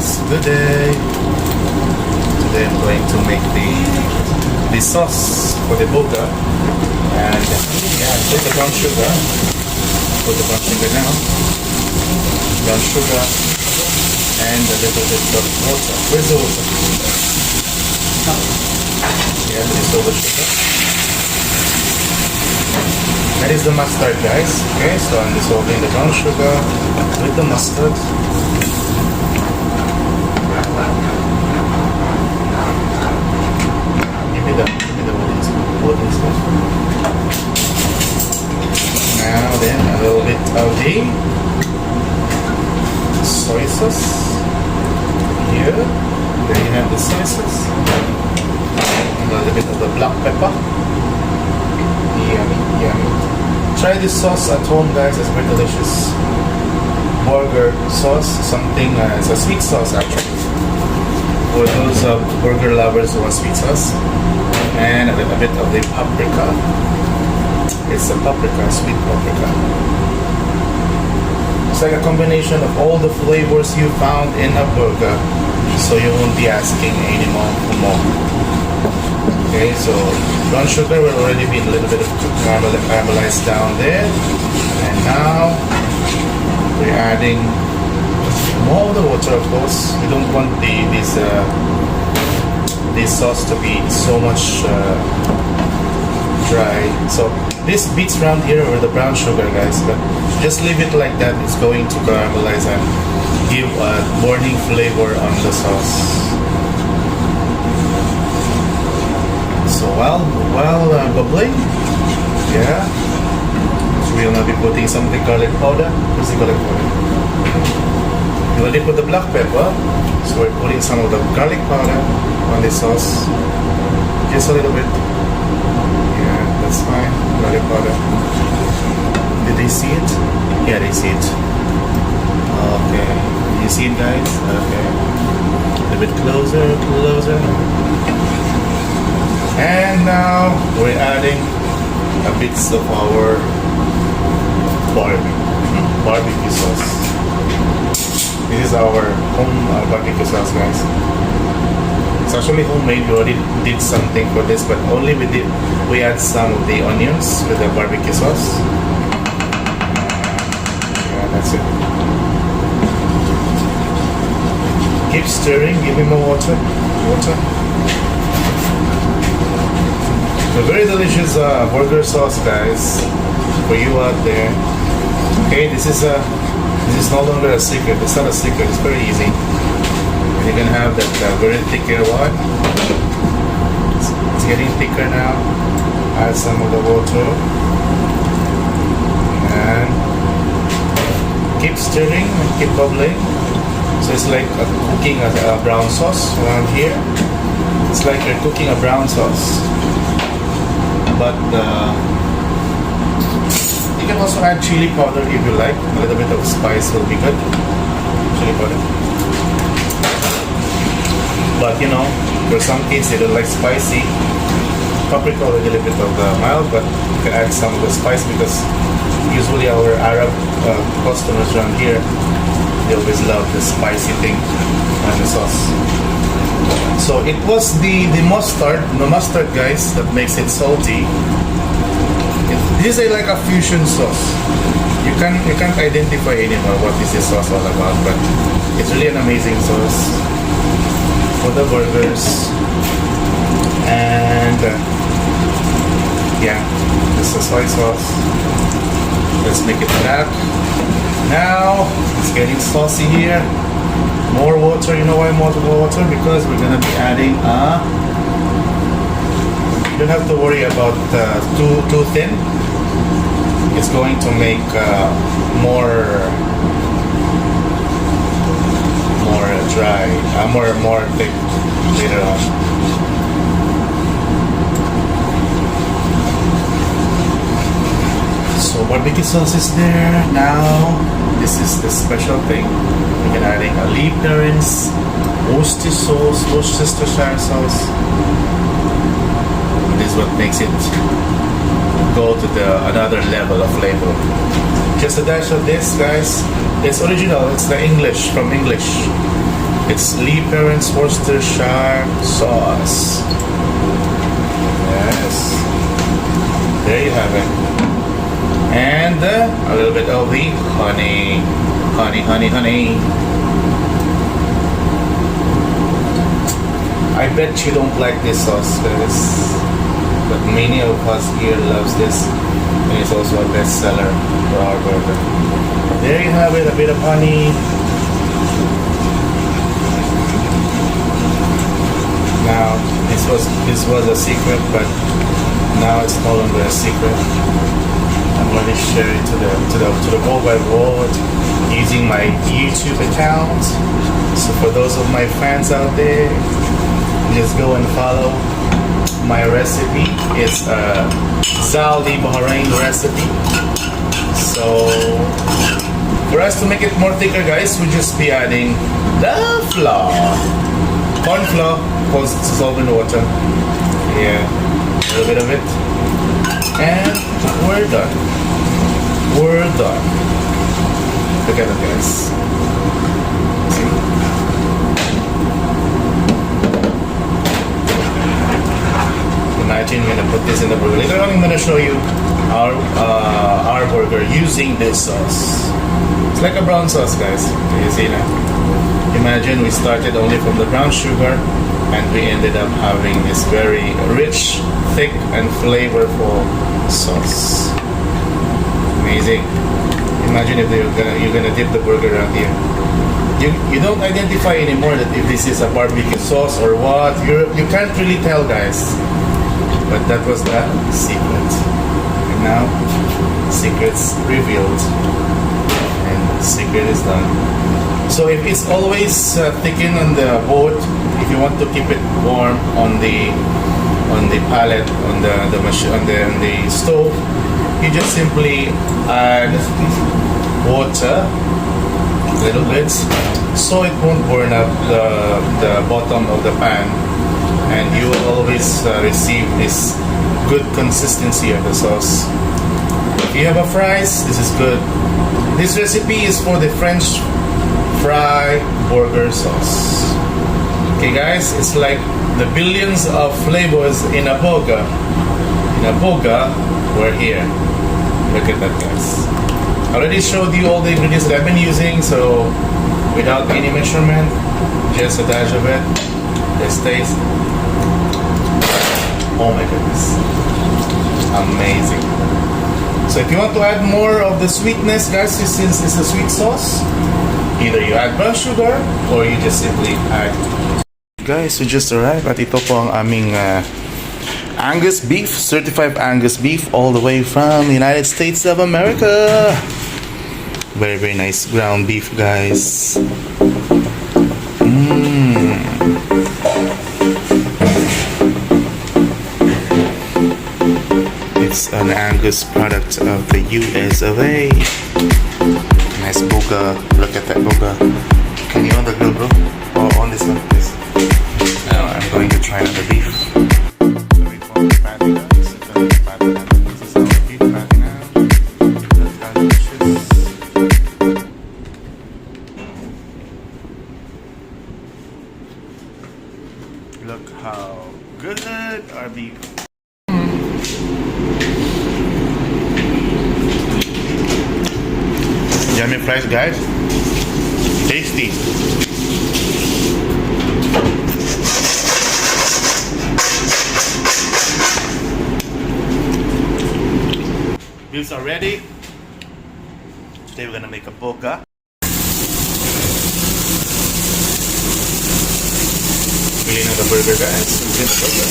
guys, good day. Today I'm going to make the sauce for the burger. And yeah, put the brown sugar. Put the brown sugar now. Brown sugar and a little bit of water. Where's the water? Yeah, this is all the sugar. That is the mustard, guys. Okay, so I'm dissolving the brown sugar with the mustard. Give me the wooden spoon. Now then, a little bit of the soy sauce. Here, there you have the soy sauce. A little bit of the black pepper. Yummy, yummy. Try this sauce at home, guys. It's very delicious. Burger sauce, something, it's a sweet sauce actually. For those burger lovers who want sweet sauce. And a little bit of the paprika. It's a paprika, sweet paprika. It's like a combination of all the flavors you found in a burger. So you won't be asking anymore for more. Okay, so brown sugar will already be a little bit of caramelized down there. And now we're adding more of the water, of course. We don't want this sauce to be so much dry. So this beats around here with the brown sugar, guys, but just leave it like that. It's going to caramelize and give a burning flavor on the sauce. So while bubbling, yeah, so we'll now be putting some of the garlic powder. Where's the garlic powder? We already put the black pepper, so we're putting some of the garlic powder on the sauce. Just a little bit. Yeah, that's fine. Garlic powder. Did they see it? Yeah, they see it. Okay. You see it, guys? Okay. A bit closer. And now we're adding a bits of our barbecue sauce. This is our home barbecue sauce, guys. It's actually homemade. We already did something for this, but only we add some of the onions with the barbecue sauce. Yeah, that's it. Keep stirring. Give me more water. A very delicious burger sauce, guys, for you out there. Okay, this is no longer a secret. It's not a secret. It's very easy. And you can have that very thicker one. It's getting thicker now. Add some of the water and keep stirring and keep bubbling. So it's like cooking a brown sauce around here. It's like you're cooking a brown sauce. But you can also add chili powder if you like. A little bit of spice will be good. Chili powder. But you know, for some kids they don't like spicy. Paprika will be a little bit of mild, but you can add some of the spice because usually our Arab customers around here, they always love the spicy thing on the sauce. So it was the mustard, guys, that makes it salty. This is like a fusion sauce. You can't identify anymore what is this sauce all about, but it's really an amazing sauce for the burgers. And yeah, this is soy sauce. Let's make it black. Now it's getting saucy here. More water. You know why more water? Because we're gonna be adding you don't have to worry about too thin. It's going to make more dry, more thick later on. So barbecue sauce is there now. This is the special thing. We're adding a leaf currants, worcestershire sauce. This is what makes it go to another level of flavor. Just a dash of this, guys. It's original. It's the English from English. It's Lee Parents Worcestershire sauce. Yes. There you have it. And a little bit of the honey. Honey, honey, honey. I bet you don't like this sauce, guys. But many of us here loves this. And it's also a bestseller for our burger. There you have it, a bit of honey. Now, this was a secret, but now it's no longer a secret. I'm going to share it to the world wide world using my YouTube account. So for those of my fans out there, just go and follow my recipe. It's a Zaldi Bahrain recipe. So for us to make it more thicker, guys, we just be adding the flour, corn flour, because it's dissolved in water. Yeah, a little bit of it, and we're done. We're done. Look at it, guys. See? Imagine I'm gonna put this in the burger. Later on, I'm gonna show you our burger using this sauce. It's like a brown sauce, guys. You see now? Imagine we started only from the brown sugar, and we ended up having this very rich, thick, and flavorful sauce. Amazing. Imagine if you're gonna dip the burger around here. You don't identify anymore that if this is a barbecue sauce or what. You can't really tell, guys. But that was the secret. And now, secret's revealed, and the secret is done. So if it's always thickened on the boat, if you want to keep it warm on the pallet, on the stove, you just simply add water a little bit so it won't burn up the bottom of the pan, and you will always receive this good consistency of the sauce. If you have a fries, this is good. This recipe is for the French fry burger sauce. Okay, guys, it's like the billions of flavors in a burger. In a burger, we're here. Look at that, guys. I already showed you all the ingredients that I've been using, so without any measurement, just a dash of it. Let's taste. Oh my goodness. Amazing. So if you want to add more of the sweetness, guys, since it's a sweet sauce, either you add brown sugar or you just simply add. Guys, we just arrived at ito po ang aming Angus beef, certified Angus beef, all the way from the United States of America. Very, very nice ground beef, guys. It's an Angus product of the US of A. Nice boga. Look at that boga. Can you on the grill, bro? Or on this one, please? Now I'm going to try another beef. Look how good our beef. Yummy fries, guys. Tasty. Beefs are ready. Today we're gonna make a boca. Feeling of the burger, guys. It's in the burger.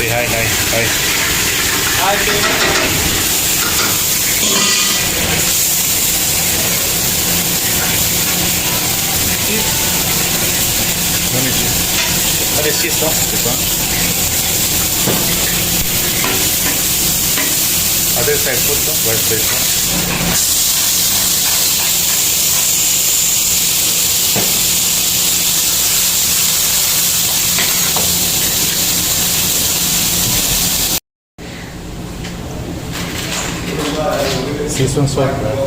Say hi, hi, hi. Hi, baby. Let me see. What is cheese, no? This one. Other side food, no? Where's this one? Season salt, right?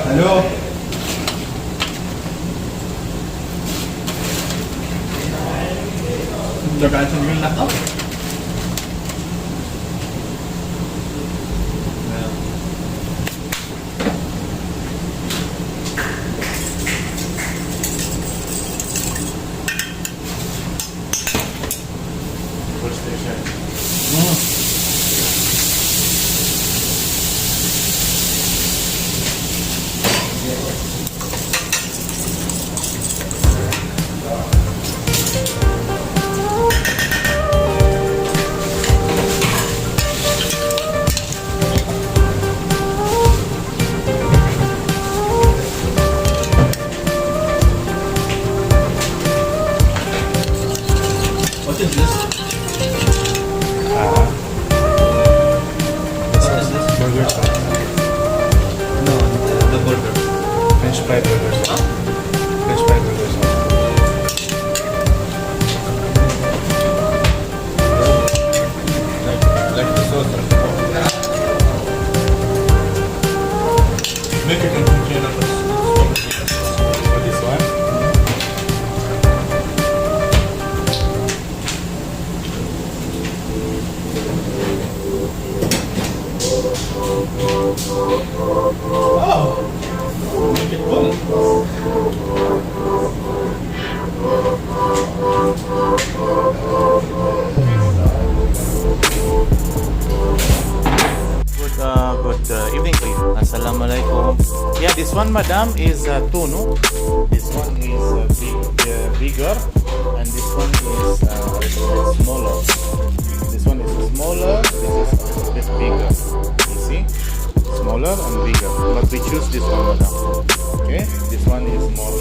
Hello. Dagaan sa mga lakap. Worcestershire. What is this? What is this? Burger sauce. No, the burger. French fry burger sauce. French fry burger sauce. Like the sauce. Make it in container. For this one. Oh! Make it full. Good evening to you. Assalamualaikum. Yeah, this one, madam, is two, no? This one is bigger, and this one is a little bit smaller. This one is smaller, this is a little bit bigger. You see? Smaller and bigger. But we choose this one, madam. Okay? This one is more